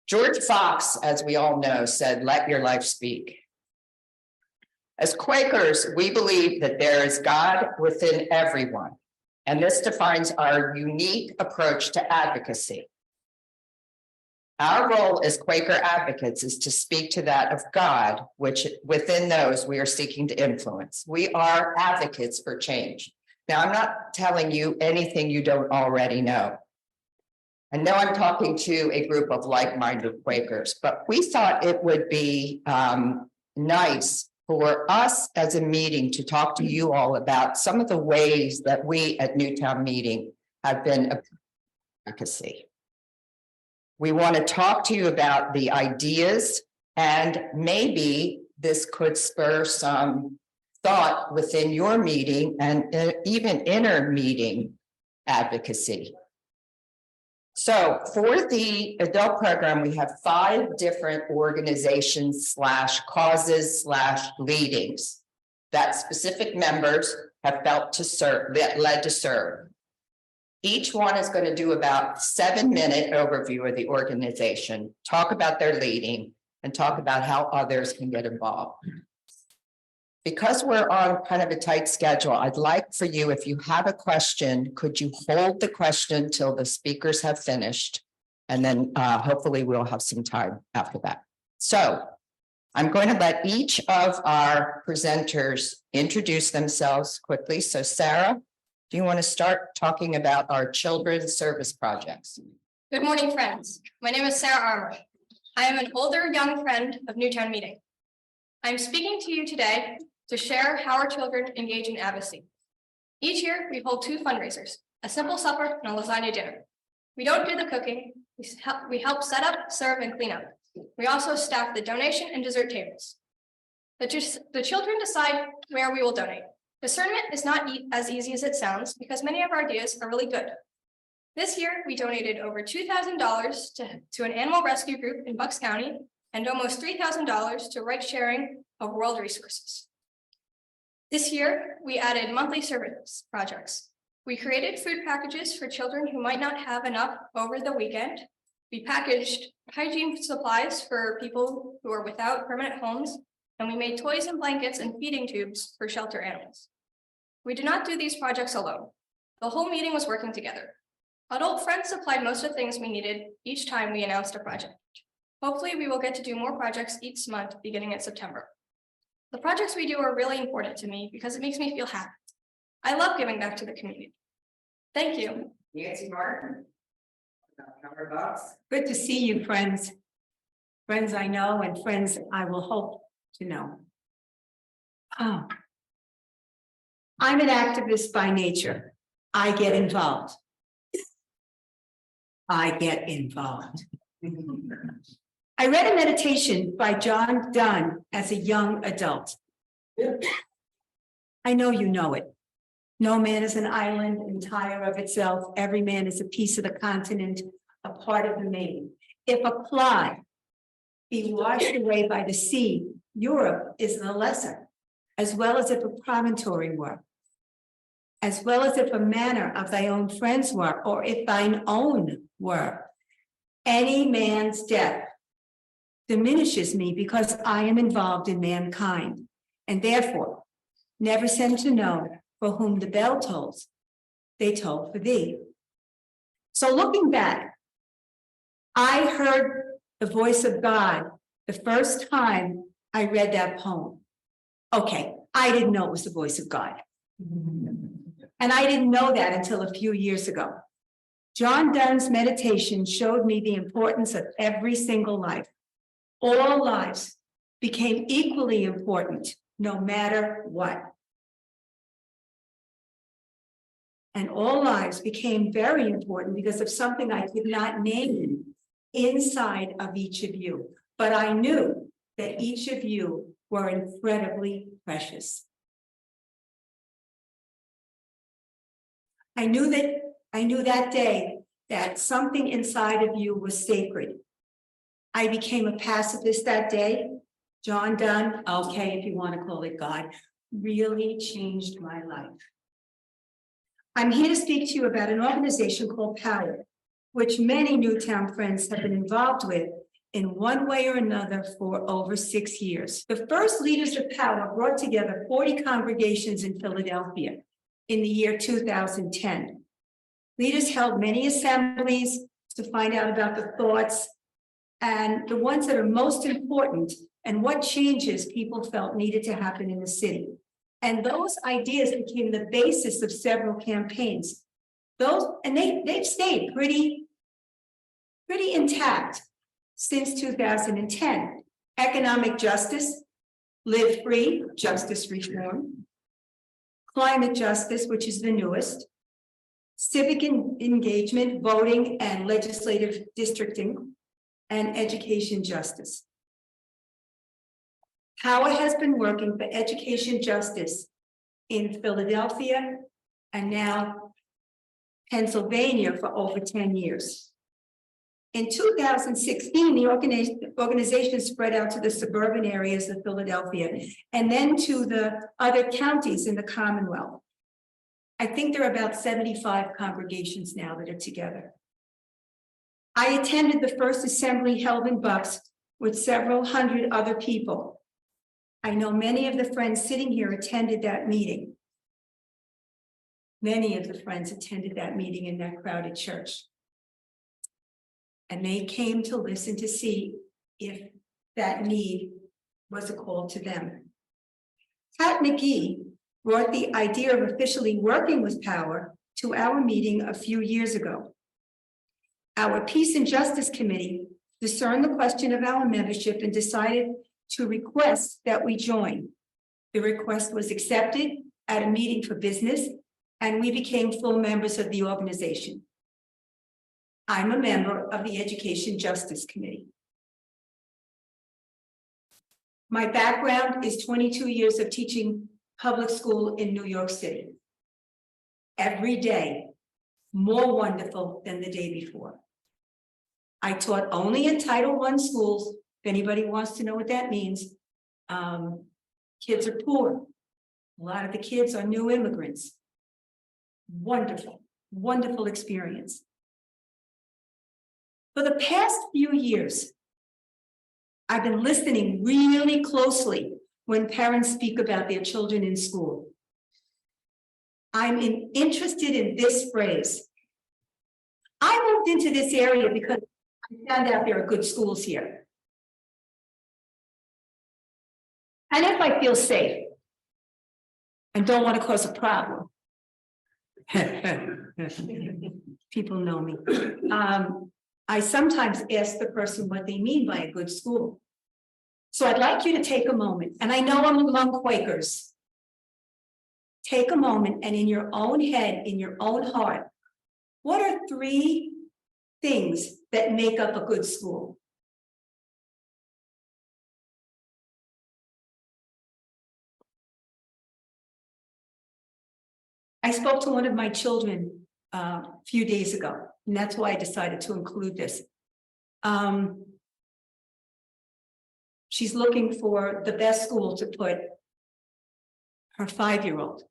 George Fox, as we all know, said, "Let your life speak." As Quakers, we believe that there is God within everyone, and this defines our unique approach to advocacy. Our role as Quaker advocates is to speak to that of God, which within those we are seeking to influence. We are advocates for change. Now, I'm not telling you anything you don't already know. I know I'm talking to a group of like-minded Quakers, but we thought it would be nice for us as a meeting to talk to you all about some of the ways that we at Newtown Meeting have been advocacy. We want to talk to you about the ideas, and maybe this could spur some thought within your meeting and even inner meeting advocacy. So for the adult program, we have 5 different organizations / causes / leadings that specific members have felt to serve, that led to serve. Each one is going to do about 7-minute overview of the organization, talk about their leading, and talk about how others can get involved. Because we're on kind of a tight schedule, I'd like for you, if you have a question, could you hold the question till the speakers have finished? And then hopefully we'll have some time after that. So I'm going to let each of our presenters introduce themselves quickly. So Sarah, do you want to start talking about our children's service projects? Good morning, friends. My name is Sarah Armour. I am an older young friend of Newtown Meeting. I'm speaking to you today to share how our children engage in advocacy. Each year, we hold 2 fundraisers, a simple supper and a lasagna dinner. We don't do the cooking, we help set up, serve, and clean up. We also staff the donation and dessert tables. The children decide where we will donate. Discernment is not as easy as it sounds because many of our ideas are really good. This year, we donated over $2,000 to an animal rescue group in Bucks County and almost $3,000 to right sharing of world resources. This year, we added monthly service projects. We created food packages for children who might not have enough over the weekend. We packaged hygiene supplies for people who are without permanent homes, and we made toys and blankets and feeding tubes for shelter animals. We did not do these projects alone. The whole meeting was working together. Adult friends supplied most of the things we needed each time we announced a project. Hopefully, we will get to do more projects each month beginning in September. The projects we do are really important to me because it makes me feel happy. I love giving back to the community. Thank you. Nancy Martin. Good to see you, friends. Friends I know and friends I will hope to know. Oh. I'm an activist by nature. I get involved. I read a meditation by John Donne as a young adult. I know you know it. No man is an island entire of itself. Every man is a piece of the continent, a part of the main. If a fly be washed away by the sea, Europe is the lesser, as well as if a promontory were, as well as if a manor of thy own friends were, or if thine own were. Any man's death diminishes me because I am involved in mankind, and therefore never send to know for whom the bell tolls, they toll for thee. So looking back, I heard the voice of God the first time I read that poem. Okay, I didn't know it was the voice of God. And I didn't know that until a few years ago. John Donne's meditation showed me the importance of every single life. All lives became equally important, no matter what. And all lives became very important because of something I could not name inside of each of you. But I knew that each of you were incredibly precious. I knew that day that something inside of you was sacred. I became a pacifist that day. John Donne, okay, if you want to call it God, really changed my life. I'm here to speak to you about an organization called POWER, which many Newtown friends have been involved with in one way or another for over 6 years. The first Leaders of Power brought together 40 congregations in Philadelphia in the year 2010. Leaders held many assemblies to find out about the thoughts and the ones that are most important and what changes people felt needed to happen in the city. And those ideas became the basis of several campaigns. They've stayed pretty intact since 2010. Economic justice, live free, justice reform. Climate justice, which is the newest. Civic engagement, voting and legislative districting, and education justice. Power has been working for education justice in Philadelphia and now Pennsylvania for over 10 years. In 2016, the organization spread out to the suburban areas of Philadelphia and then to the other counties in the Commonwealth. I think there are about 75 congregations now that are together. I attended the first assembly held in Bucks with several hundred other people. I know many of the friends sitting here attended that meeting. Many of the friends attended that meeting in that crowded church. And they came to listen to see if that need was a call to them. Pat McGee brought the idea of officially working with Power to our meeting a few years ago. Our Peace and Justice Committee discerned the question of our membership and decided to request that we join. The request was accepted at a meeting for business, and we became full members of the organization. I'm a member of the Education Justice Committee. My background is 22 years of teaching public school in New York City. Every day, more wonderful than the day before. I taught only in Title I schools. If anybody wants to know what that means, kids are poor. A lot of the kids are new immigrants. Wonderful, wonderful experience. For the past few years, I've been listening really closely when parents speak about their children in school. I'm interested in this phrase. I moved into this area because I found out there are good schools here. And if I feel safe and don't want to cause a problem, people know me. I sometimes ask the person what they mean by a good school. So I'd like you to take a moment, and I know I'm among Quakers. Take a moment and in your own head, in your own heart, what are 3 things that make up a good school? I spoke to one of my children a few days ago, and that's why I decided to include this. She's looking for the best school to put her 5-year-old.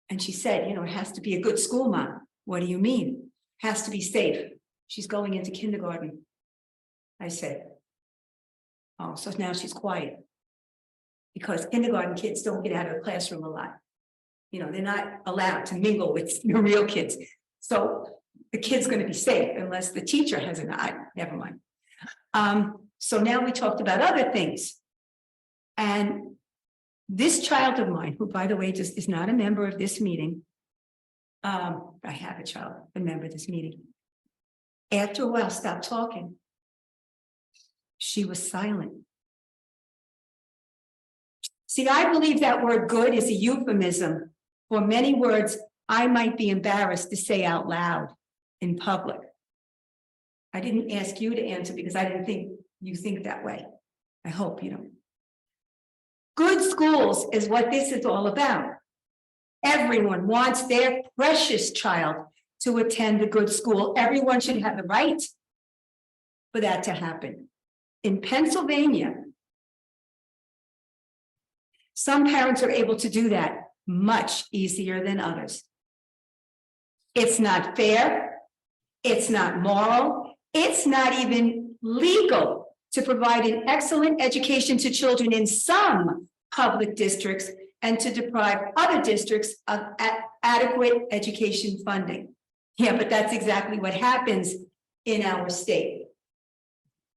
And she said, it has to be a good school, Mom. What do you mean? Has to be safe. She's going into kindergarten. I said, oh, so now she's quiet. Because kindergarten kids don't get out of the classroom a lot. They're not allowed to mingle with the real kids. So the kid's going to be safe unless the teacher has an eye. Never mind. So now we talked about other things. And this child of mine, who, by the way, just is not a member of this meeting. I have a child, a member of this meeting. After a while, stopped talking. She was silent. See, I believe that word good is a euphemism for many words I might be embarrassed to say out loud in public. I didn't ask you to answer because I didn't think you think that way. I hope you don't. Good schools is what this is all about. Everyone wants their precious child to attend a good school. Everyone should have the right for that to happen. In Pennsylvania, some parents are able to do that much easier than others. It's not fair. It's not moral. It's not even legal to provide an excellent education to children in some public districts and to deprive other districts of adequate education funding. Yeah, but that's exactly what happens in our state.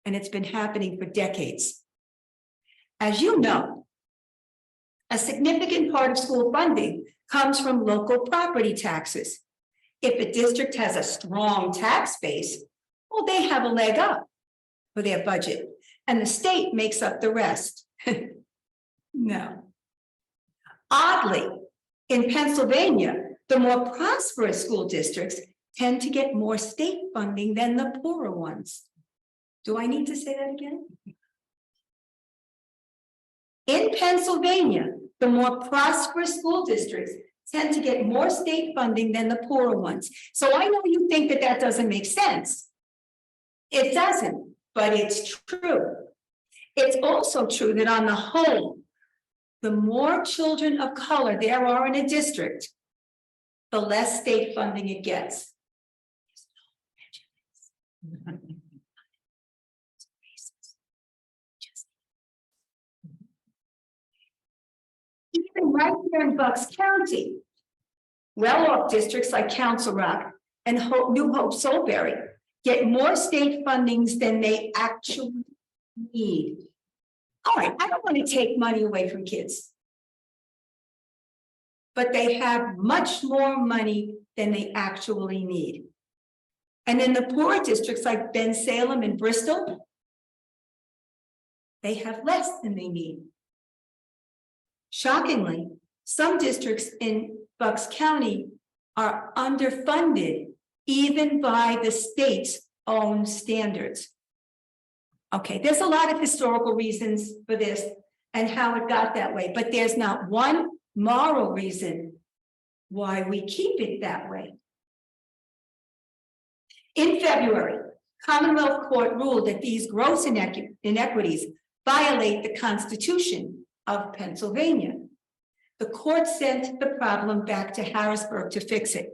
And it's been happening for decades. As you know, a significant part of school funding comes from local property taxes. If a district has a strong tax base, well, they have a leg up for their budget, and the state makes up the rest. No. Oddly, in Pennsylvania, the more prosperous school districts tend to get more state funding than the poorer ones. Do I need to say that again? In Pennsylvania, the more prosperous school districts tend to get more state funding than the poorer ones. So I know you think that that doesn't make sense. It doesn't, but it's true. It's also true that on the whole, the more children of color there are in a district, the less state funding it gets. Even right here in Bucks County, well-off districts like Council Rock and New Hope Solebury get more state fundings than they actually need. All right, I don't want to take money away from kids, but they have much more money than they actually need. And in the poorer districts like Bensalem and Bristol, they have less than they need. Shockingly, some districts in Bucks County are underfunded even by the state's own standards. Okay, there's a lot of historical reasons for this and how it got that way, but there's not one moral reason why we keep it that way. In February, Commonwealth Court ruled that these gross inequities violate the Constitution of Pennsylvania. The court sent the problem back to Harrisburg to fix it.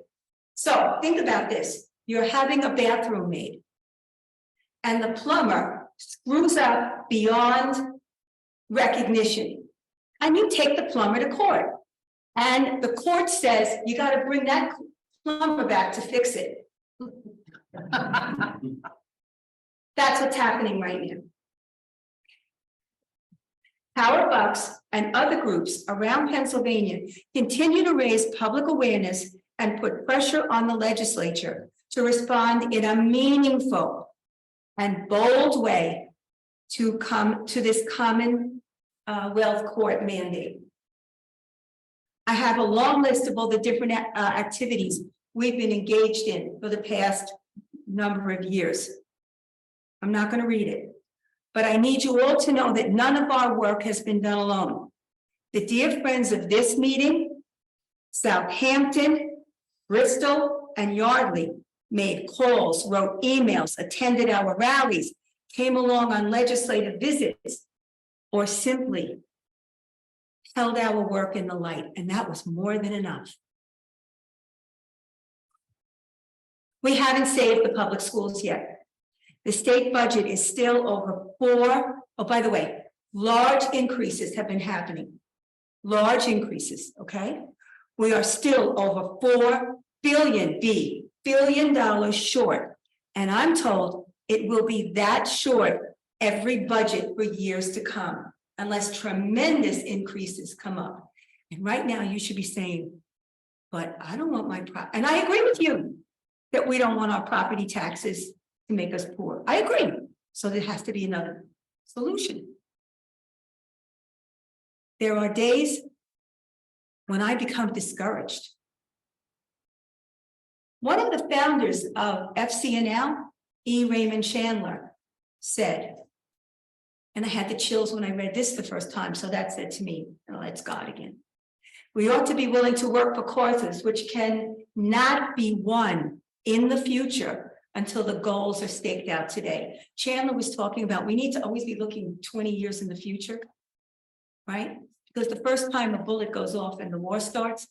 So think about this. You're having a bathroom made, and the plumber screws up beyond recognition. And you take the plumber to court. And the court says, you got to bring that plumber back to fix it. That's what's happening right now. Power Bucks and other groups around Pennsylvania continue to raise public awareness and put pressure on the legislature to respond in a meaningful and bold way to come to this Commonwealth Court mandate. I have a long list of all the different activities we've been engaged in for the past number of years. I'm not going to read it, but I need you all to know that none of our work has been done alone. The dear friends of this meeting, Southampton, Bristol, and Yardley made calls, wrote emails, attended our rallies, came along on legislative visits, or simply held our work in the light, and that was more than enough. We haven't saved the public schools yet. The state budget is still over by the way, large increases have been happening. Large increases, okay? We are still over $4 billion short. And I'm told it will be that short every budget for years to come, unless tremendous increases come up. And right now you should be saying, but I don't want my and I agree with you that we don't want our property taxes to make us poor. I agree. So there has to be another solution. There are days when I become discouraged. One of the founders of FCNL, E. Raymond Chandler, said, and I had the chills when I read this the first time, so that said to me, oh, it's God again. We ought to be willing to work for causes which can not be won in the future until the goals are staked out today. Chandler was talking about we need to always be looking 20 years in the future, right? Because the first time a bullet goes off and the war starts,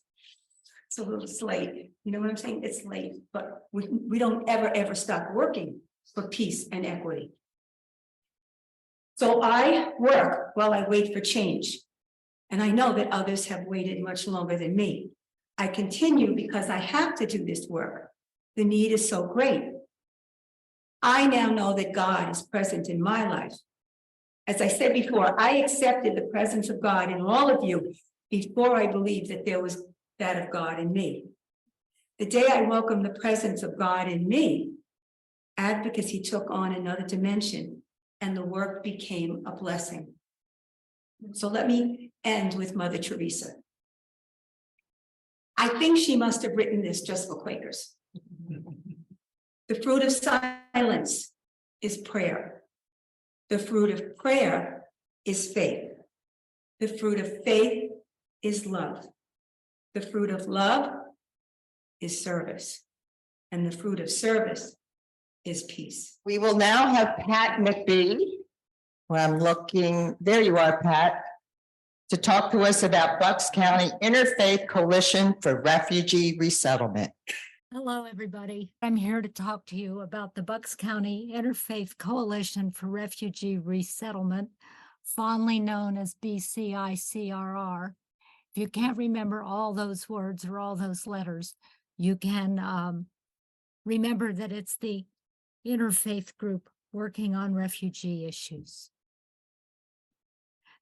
it's a little late. You know what I'm saying? It's late, but we don't ever stop working for peace and equity. So I work while I wait for change. And I know that others have waited much longer than me. I continue because I have to do this work. The need is so great. I now know that God is present in my life. As I said before, I accepted the presence of God in all of you before I believed that there was that of God in me. The day I welcomed the presence of God in me, advocacy took on another dimension and the work became a blessing. So let me end with Mother Teresa. I think she must have written this just for Quakers. The fruit of silence is prayer. The fruit of prayer is faith. The fruit of faith is love. The fruit of love is service. And the fruit of service is peace. We will now have Pat McBee. Well, I'm looking, there you are, Pat, to talk to us about Bucks County Interfaith Coalition for Refugee Resettlement. Hello, everybody. I'm here to talk to you about the Bucks County Interfaith Coalition for Refugee Resettlement, fondly known as BCICRR. If you can't remember all those words or all those letters, you can remember that it's the interfaith group working on refugee issues.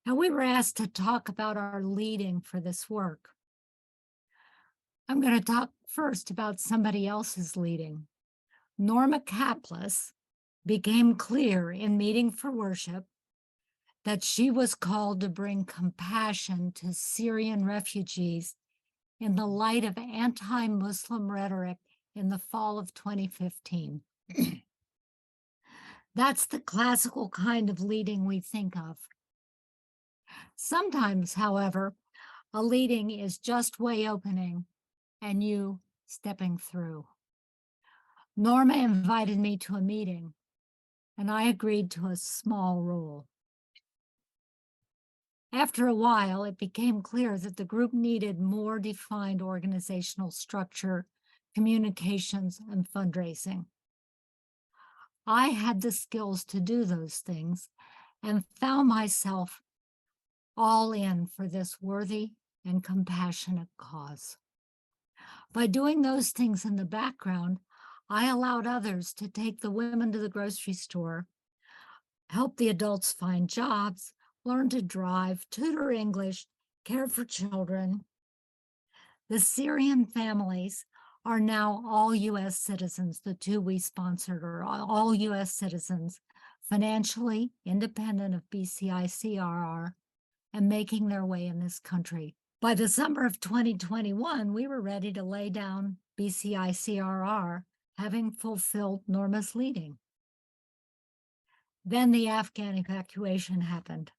Now, we were asked to talk about our leading for this work. I'm going to talk first about somebody else's leading. Norma Kaplis became clear in meeting for worship that she was called to bring compassion to Syrian refugees in the light of anti-Muslim rhetoric in the fall of 2015. That's the classical kind of leading we think of. Sometimes, however, a leading is just way opening and you stepping through. Norma invited me to a meeting, and I agreed to a small role. After a while, it became clear that the group needed more defined organizational structure, communications, and fundraising. I had the skills to do those things and found myself all in for this worthy and compassionate cause. By doing those things in the background, I allowed others to take the women to the grocery store, help the adults find jobs, learn to drive, tutor English, care for children. The Syrian families are now all U.S. citizens. The two we sponsored are all U.S. citizens, financially independent of BCICRR, and making their way in this country. By the summer of 2021, we were ready to lay down BCICRR, having fulfilled Norma's leading. Then the Afghan evacuation happened.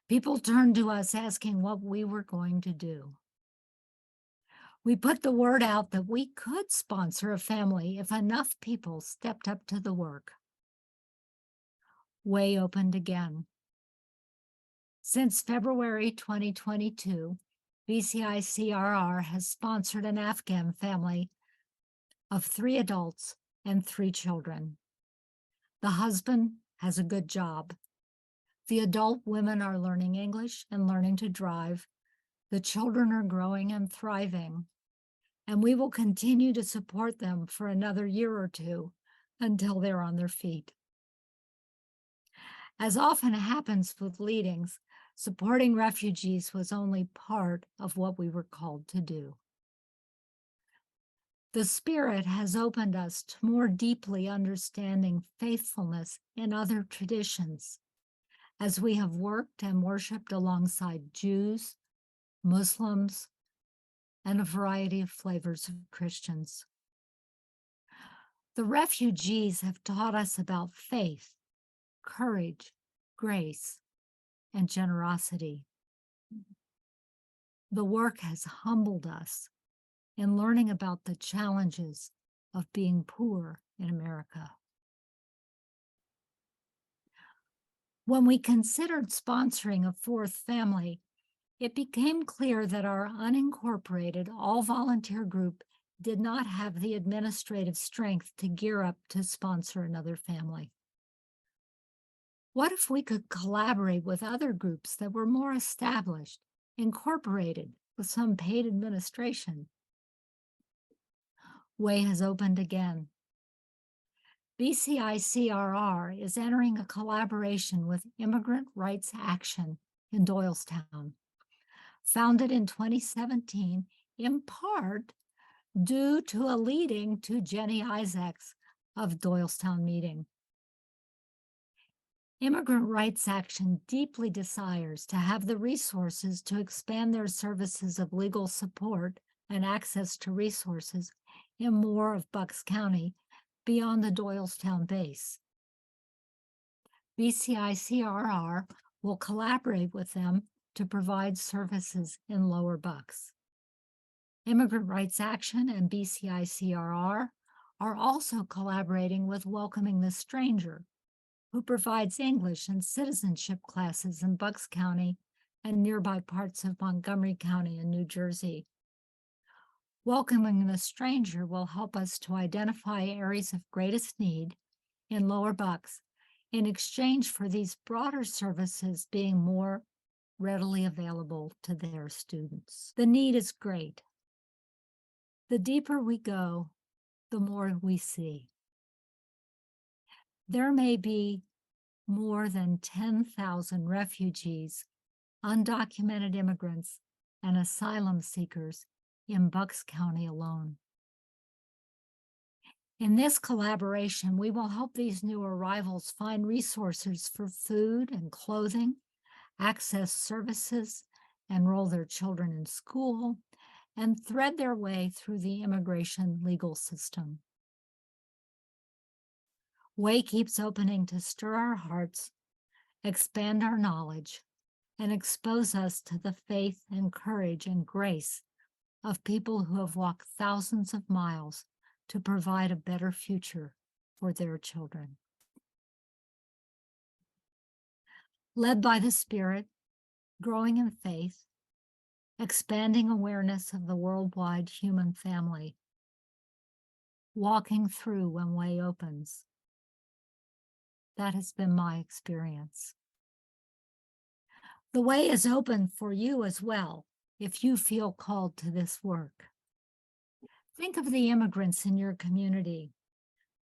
People turned to us asking what we were going to do. We put the word out that we could sponsor a family if enough people stepped up to the work. Way opened again. Since February 2022, BCICRR has sponsored an Afghan family of 3 adults and 3 children. The husband has a good job. The adult women are learning English and learning to drive. The children are growing and thriving. And we will continue to support them for another year or 2 until they're on their feet. As often happens with leadings, supporting refugees was only part of what we were called to do. The Spirit has opened us to more deeply understanding faithfulness in other traditions, as we have worked and worshiped alongside Jews, Muslims, and a variety of flavors of Christians. The refugees have taught us about faith, courage, grace, and generosity. The work has humbled us in learning about the challenges of being poor in America. When we considered sponsoring a 4th family, it became clear that our unincorporated, all-volunteer group did not have the administrative strength to gear up to sponsor another family. What if we could collaborate with other groups that were more established, incorporated with some paid administration? Way has opened again. BCICRR is entering a collaboration with Immigrant Rights Action in Doylestown, founded in 2017, in part due to a leading to Jenny Isaacs of Doylestown Meeting. Immigrant Rights Action deeply desires to have the resources to expand their services of legal support and access to resources in more of Bucks County beyond the Doylestown base. BCICRR will collaborate with them to provide services in Lower Bucks. Immigrant Rights Action and BCICRR are also collaborating with Welcoming the Stranger, who provides English and citizenship classes in Bucks County and nearby parts of Montgomery County and New Jersey. Welcoming the Stranger will help us to identify areas of greatest need in Lower Bucks in exchange for these broader services being more readily available to their students. The need is great. The deeper we go, the more we see. There may be more than 10,000 refugees, undocumented immigrants, and asylum seekers in Bucks County alone. In this collaboration, we will help these new arrivals find resources for food and clothing, access services, enroll their children in school, and thread their way through the immigration legal system. Way keeps opening to stir our hearts, expand our knowledge, and expose us to the faith and courage and grace of people who have walked thousands of miles to provide a better future for their children. Led by the Spirit, growing in faith, expanding awareness of the worldwide human family, walking through when Way opens. That has been my experience. The way is open for you as well, if you feel called to this work. Think of the immigrants in your community,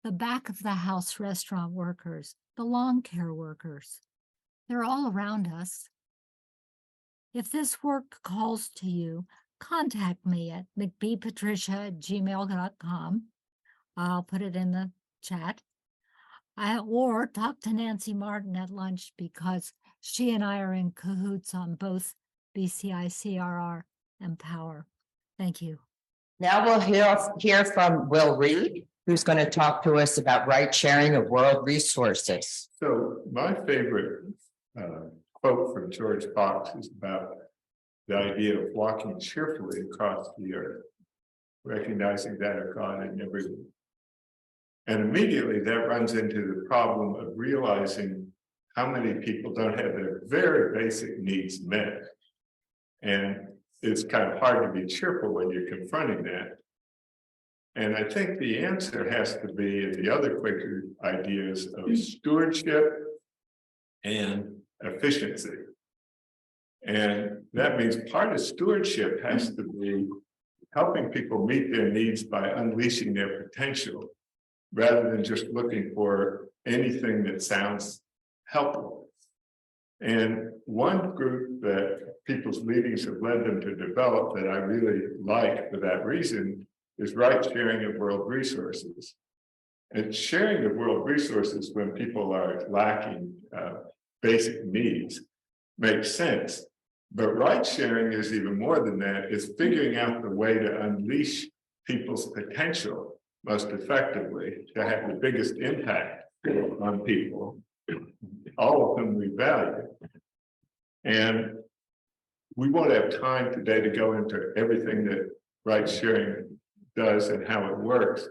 the back of the house restaurant workers, the lawn care workers. They're all around us. If this work calls to you, contact me at mcbpatricia@gmail.com. I'll put it in the chat. Or talk to Nancy Martin at lunch, because she and I are in cahoots on both BCICRR and POWER. Thank you. Now we'll hear from Will Reed, who's going to talk to us about right sharing of world resources. So my favorite quote from George Fox is about the idea of walking cheerfully across the earth, recognizing that of God in everyone. And immediately that runs into the problem of realizing how many people don't have their very basic needs met. And it's kind of hard to be cheerful when you're confronting that. And I think the answer has to be in the other Quaker ideas of stewardship and efficiency. And that means part of stewardship has to be helping people meet their needs by unleashing their potential, rather than just looking for anything that sounds helpful. And one group that people's meetings have led them to develop that I really like for that reason is right sharing of world resources. And sharing of world resources when people are lacking basic needs makes sense. But right sharing is even more than that. It's figuring out the way to unleash people's potential most effectively, to have the biggest impact on people, all of whom we value. And we won't have time today to go into everything that right sharing does and how it works.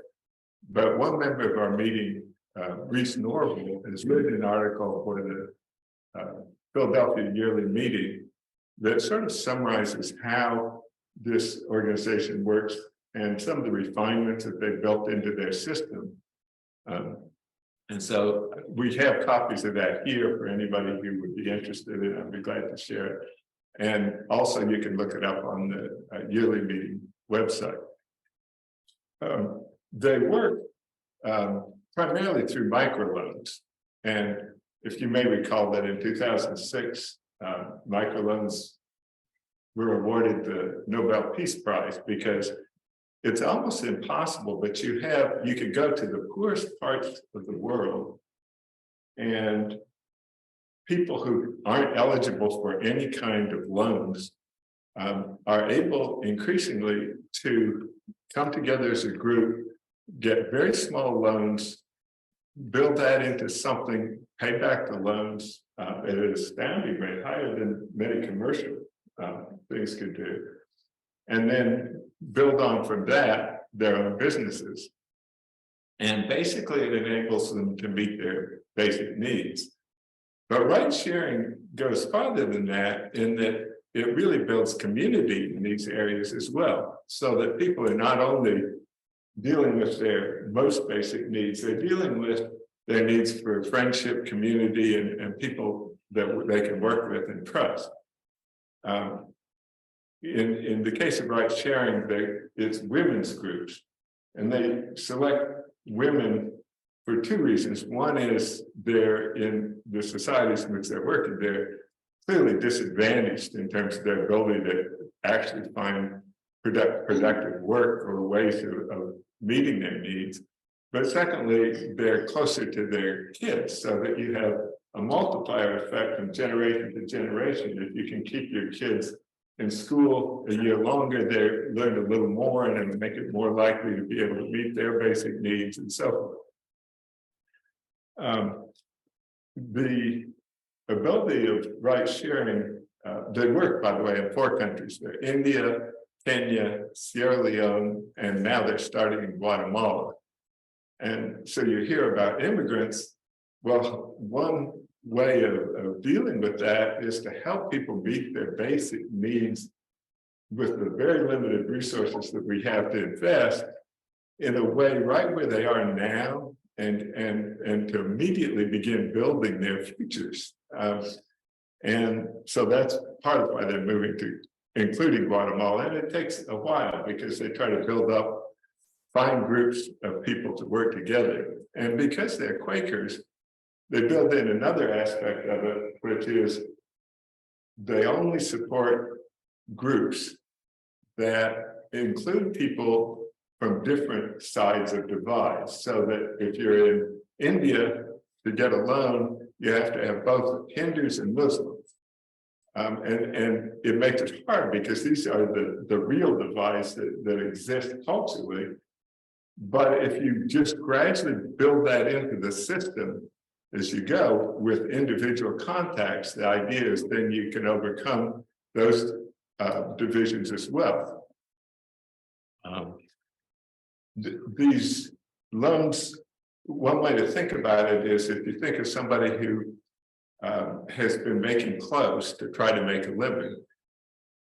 But one member of our meeting, Reese Norville, has written an article for the Philadelphia Yearly Meeting that sort of summarizes how this organization works and some of the refinements that they built into their system. And And so we have copies of that here for anybody who would be interested in it. I'd be glad to share it. And also you can look it up on the yearly meeting website. They work primarily through microloans. And if you may recall that in 2006, microloans were awarded the Nobel Peace Prize because it's almost impossible, but you can go to the poorest parts of the world and people who aren't eligible for any kind of loans are able increasingly to come together as a group, get very small loans, build that into something, pay back the loans at an astounding rate, higher than many commercial things could do. And then build on from that their own businesses. And basically it enables them to meet their basic needs. But ride sharing goes farther than that in that it really builds community in these areas as well. So that people are not only dealing with their most basic needs, they're dealing with their needs for friendship, community, and people that they can work with and trust. In the case of ride sharing, it's women's groups, and they select women for two reasons. One is they're in the societies in which they're working, they're clearly disadvantaged in terms of their ability to actually find productive work or ways of meeting their needs. But secondly, they're closer to their kids, so that you have a multiplier effect from generation to generation. If you can keep your kids in school a year longer, they learn a little more and make it more likely to be able to meet their basic needs and so forth. The ability of ride sharing, they work, by the way, in 4 countries. They're India, Kenya, Sierra Leone, and now they're starting in Guatemala. And so you hear about immigrants. Well, one way of dealing with that is to help people meet their basic needs with the very limited resources that we have to invest in a way right where they are now and to immediately begin building their futures. And so that's part of why they're moving to including Guatemala. And it takes a while because they try to find groups of people to work together. And because they're Quakers, they build in another aspect of it, which is they only support groups that include people from different sides of divides. So that if you're in India, to get a loan, you have to have both Hindus and Muslims. And it makes it hard because these are the real divides that exist culturally. But if you just gradually build that into the system as you go with individual contacts, the idea is then you can overcome those divisions as well. These loans, one way to think about it is if you think of somebody who has been making clothes to try to make a living,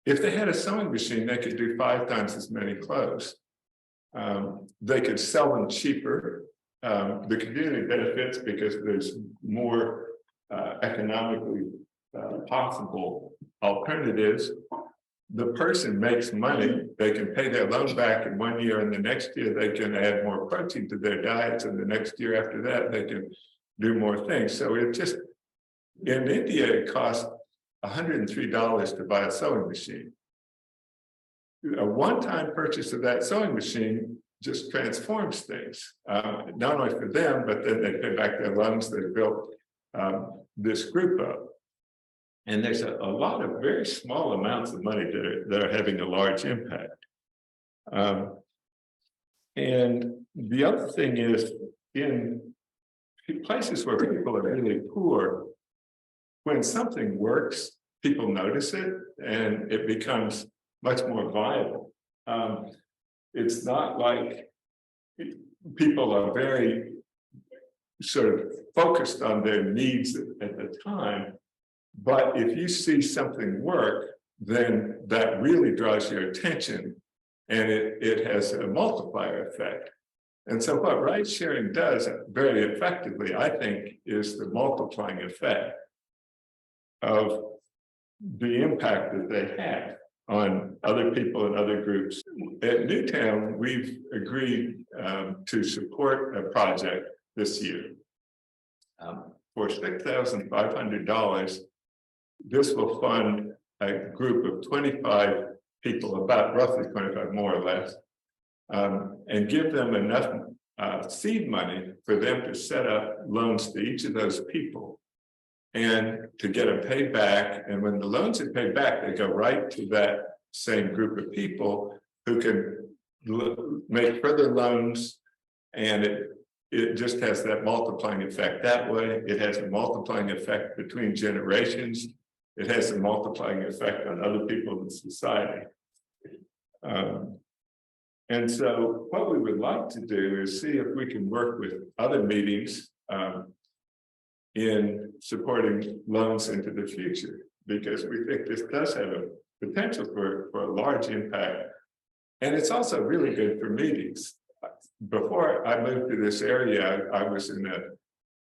if they had a sewing machine, they could do 5 times as many clothes. They could sell them cheaper. The community benefits because there's more economically possible alternatives. The person makes money, they can pay their loan back in 1 year, and the next year they can add more protein to their diets, and the next year after that they can do more things. So it just, in India, it costs $103 to buy a sewing machine. A one-time purchase of that sewing machine just transforms things, not only for them, but then they pay back their loans. They built this group up. And there's a lot of very small amounts of money that are having a large impact. And the other thing is, in places where people are really poor, when something works, people notice it and it becomes much more viable. It's not like people are very sort of focused on their needs at the time, but if you see something work, then that really draws your attention and it has a multiplier effect. And so what ride sharing does very effectively, I think, is the multiplying effect of the impact that they have on other people and other groups. At Newtown, we've agreed to support a project this year. For $6,500, this will fund a group of 25 people, about roughly 25 more or less, and give them enough seed money for them to set up loans to each of those people and to get them paid back. And when the loans are paid back, they go right to that same group of people who can make further loans. And it just has that multiplying effect that way. It has a multiplying effect between generations. It has a multiplying effect on other people in society. And so what we would like to do is see if we can work with other meetings in supporting loans into the future, because we think this does have a potential for a large impact. And it's also really good for meetings. Before I moved to this area, I was in a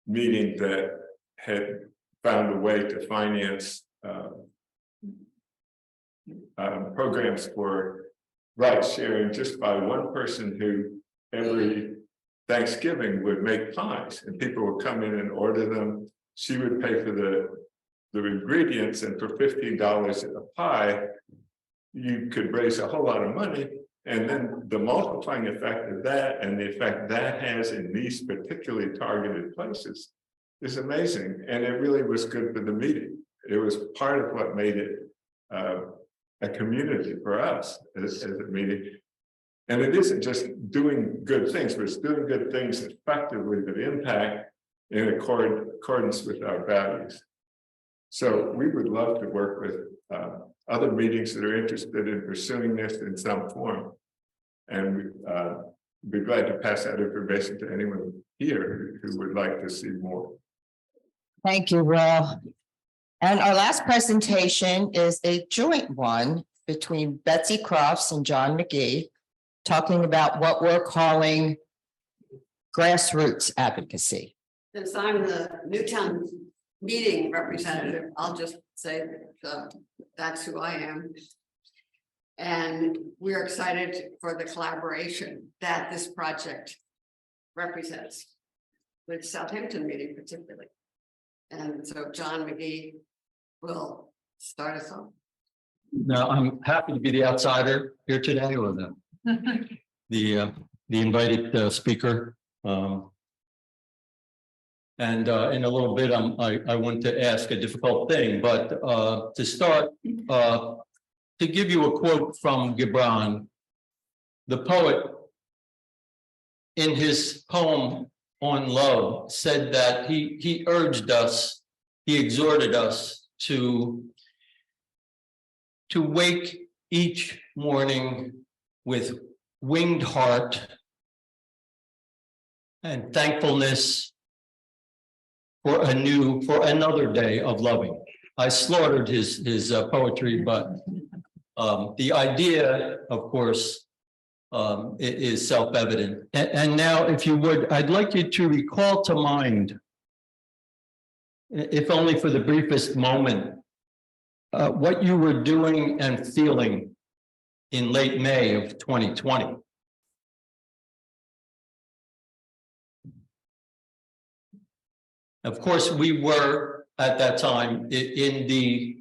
meeting that had found a way to finance programs for ride sharing just by one person who every Thanksgiving would make pies, and people would come in and order them. She would pay for the ingredients, and for $15 a pie, you could raise a whole lot of money. And then the multiplying effect of that and the effect that has in these particularly targeted places is amazing. And it really was good for the meeting. It was part of what made it a community for us as a meeting. And it isn't just doing good things, but it's doing good things effectively that impact in accordance with our values. So we would love to work with other meetings that are interested in pursuing this in some form. And we'd be glad to pass that information to anyone here who would like to see more. Thank you, Will. And our last presentation is a joint one between Betsy Crofts and John McGee, talking about what we're calling grassroots advocacy. Since I'm the Newtown meeting representative, I'll just say that that's who I am. And we're excited for the collaboration that this project represents with Southampton meeting particularly. And so John McGee will start us off. Now, I'm happy to be the outsider here today, or the invited speaker. And in a little bit, I want to ask a difficult thing, but to start, to give you a quote from Gibran, the poet, in his poem on love, said that he urged us, he exhorted us to wake each morning with winged heart and thankfulness for another day of loving. I slaughtered his poetry, but the idea, of course, is self-evident. And now, if you would, I'd like you to recall to mind, if only for the briefest moment, what you were doing and feeling in late May of 2020. Of course, we were at that time in the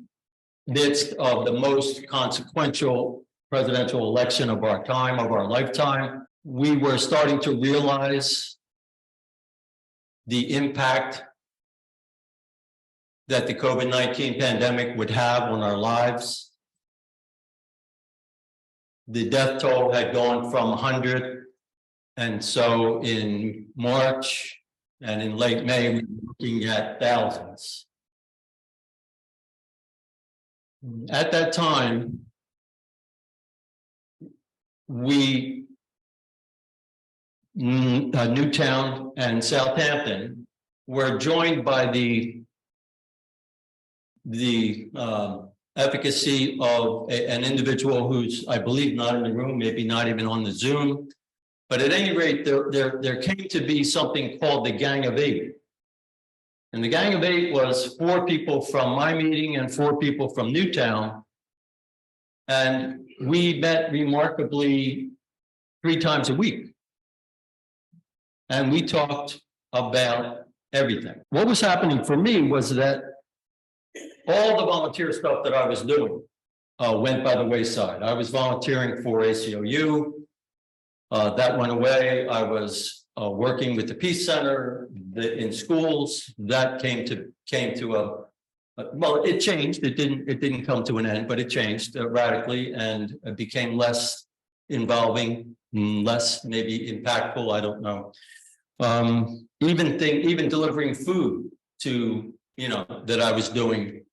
midst of the most consequential presidential election of our time, of our lifetime. We were starting to realize the impact that the COVID-19 pandemic would have on our lives. The death toll had gone from 100, and so in March and in late May, we were looking at thousands. At that time, we, Newtown and Southampton, were joined by the efficacy of an individual who's, I believe, not in the room, maybe not even on the Zoom, But at any rate, there came to be something called the Gang of Eight. And the Gang of Eight was 4 people from my meeting and 4 people from Newtown. And we met remarkably 3 times a week. And we talked about everything. What was happening for me was that all the volunteer stuff that I was doing went by the wayside. I was volunteering for ACLU. That went away. I was working with the Peace Center in schools. That came to a well, it changed. It didn't come to an end, but it changed radically, and it became less involving, less maybe impactful. I don't know. Even delivering food to, you know, that I was doing,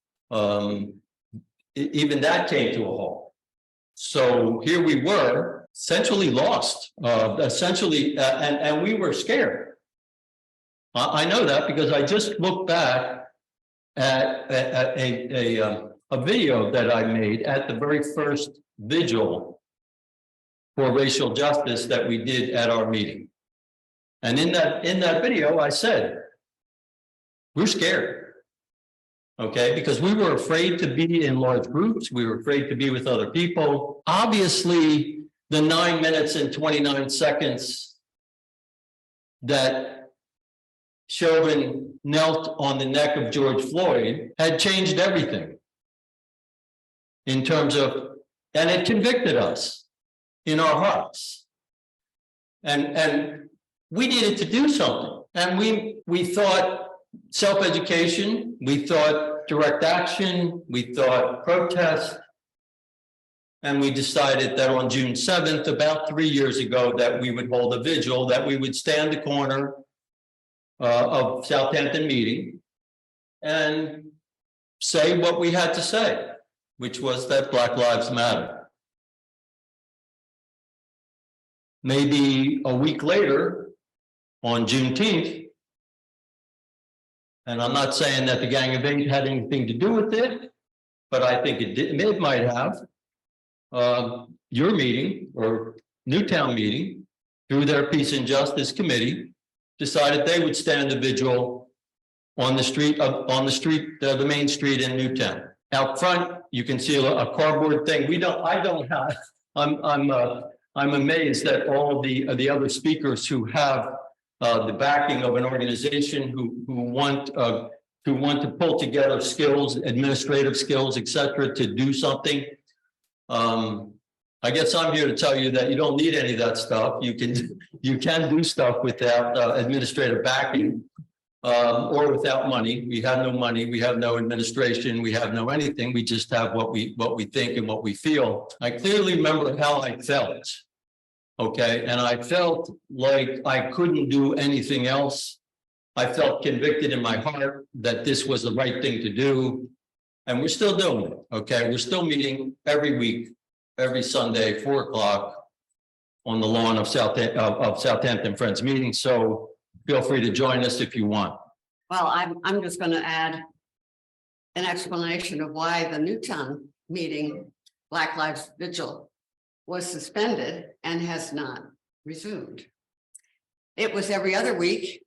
even that came to a halt. So here we were, essentially lost, and we were scared. I know that because I just looked back at a video that I made at the very first vigil for racial justice that we did at our meeting. And in that video, I said, we're scared, okay? Because we were afraid to be in large groups. We were afraid to be with other people. Obviously, the 9 minutes and 29 seconds that Chauvin knelt on the neck of George Floyd had changed everything in terms of, and it convicted us in our hearts. And we needed to do something. And we thought self-education, we thought direct action, we thought protest. And we decided that on June 7th, about 3 years ago, that we would hold a vigil, that we would stand the corner of Southampton meeting and say what we had to say, which was that Black Lives Matter. Maybe a week later, on Juneteenth, and I'm not saying that the Gang of Eight had anything to do with it, but I think it might have. Your meeting or Newtown meeting, through their Peace and Justice Committee, decided they would stand a vigil on the street, the main street in Newtown. Out front, you can see a cardboard thing. I'm amazed at all of the other speakers who have the backing of an organization who want to pull together skills, administrative skills, etc., to do something. I guess I'm here to tell you that you don't need any of that stuff. You can do stuff without administrative backing or without money. We have no money. We have no administration. We have no anything. We just have what we think and what we feel. I clearly remember how I felt. Okay, and I felt like I couldn't do anything else. I felt convicted in my heart that this was the right thing to do, and we're still doing it. Okay, we're still meeting every week. Every Sunday, 4 o'clock on the lawn of Southampton Friends Meeting. So feel free to join us if you want. Well, I'm just going to add an explanation of why the Newtown meeting, Black Lives Vigil, was suspended and has not resumed. It was every other week,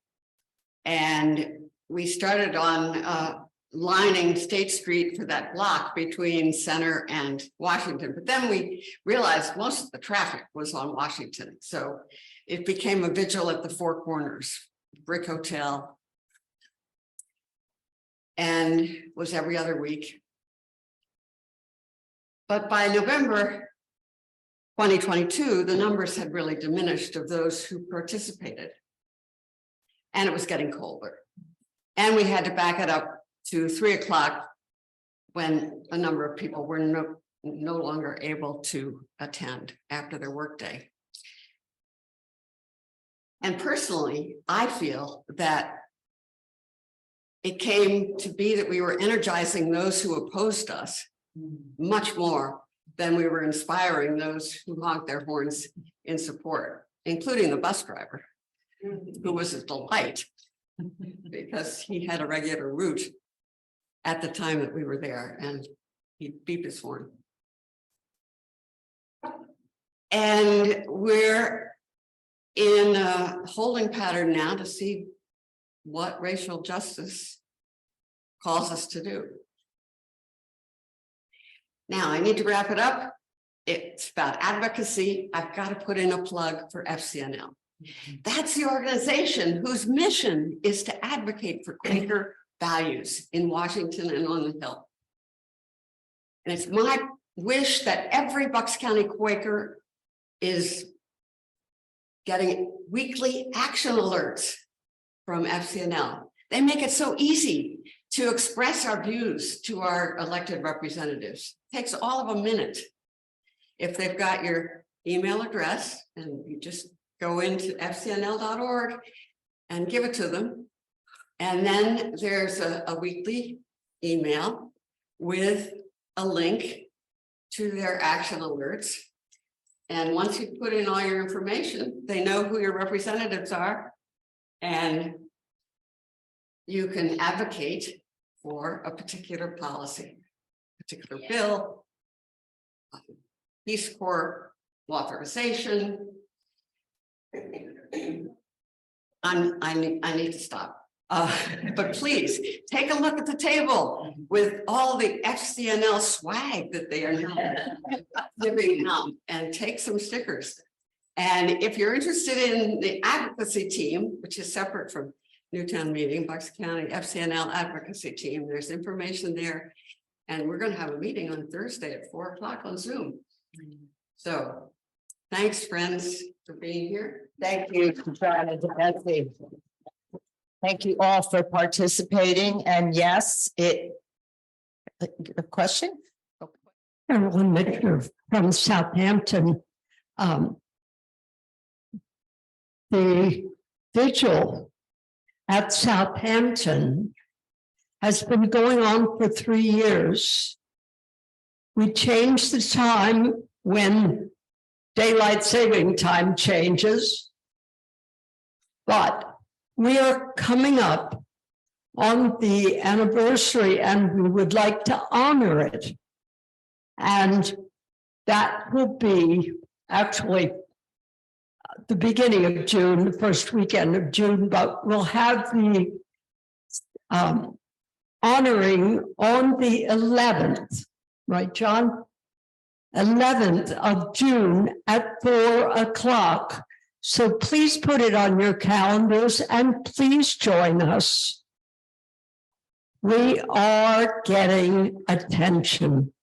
and we started on lining State Street for that block between Center and Washington. But then we realized most of the traffic was on Washington. So it became a vigil at the Four Corners, Brick Hotel, and was every other week. But by November 2022, the numbers had really diminished of those who participated. And it was getting colder. And we had to back it up to 3 o'clock when a number of people were no longer able to attend after their workday. And personally, I feel that it came to be that we were energizing those who opposed us much more than we were inspiring those who honked their horns in support, including the bus driver, who was a delight because he had a regular route at the time that we were there, and he'd beep his horn. And we're in a holding pattern now to see what racial justice calls us to do. Now, I need to wrap it up. It's about advocacy. I've got to put in a plug for FCNL. That's the organization whose mission is to advocate for Quaker values in Washington and on the Hill. And it's my wish that every Bucks County Quaker is getting weekly action alerts from FCNL. They make it so easy to express our views to our elected representatives. It takes all of a minute. If they've got your email address and you just go into fcnl.org and give it to them. And then there's a weekly email with a link to their action alerts. And once you put in all your information, they know who your representatives are. And you can advocate for a particular policy, particular bill, Peace Corps authorization. I need to stop. But please take a look at the table with all the FCNL swag that they are now giving out, and take some stickers. And if you're interested in the advocacy team, which is separate from Newtown Meeting, Bucks County FCNL advocacy team, there's information there. And we're going to have a meeting on Thursday at 4 o'clock on Zoom. So thanks, friends, for being here. Thank you, John and Betsy. Thank you all for participating. And yes, a question? Carolyn Mitchell from Southampton. The vigil at Southampton has been going on for 3 years. We changed the time when daylight saving time changes, but we are coming up on the anniversary and we would like to honor it. And that will be actually the beginning of June, the first weekend of June, but we'll have the honoring on the 11th, right, John? 11th of June at 4 o'clock. So please put it on your calendars and please join us. We are getting attention.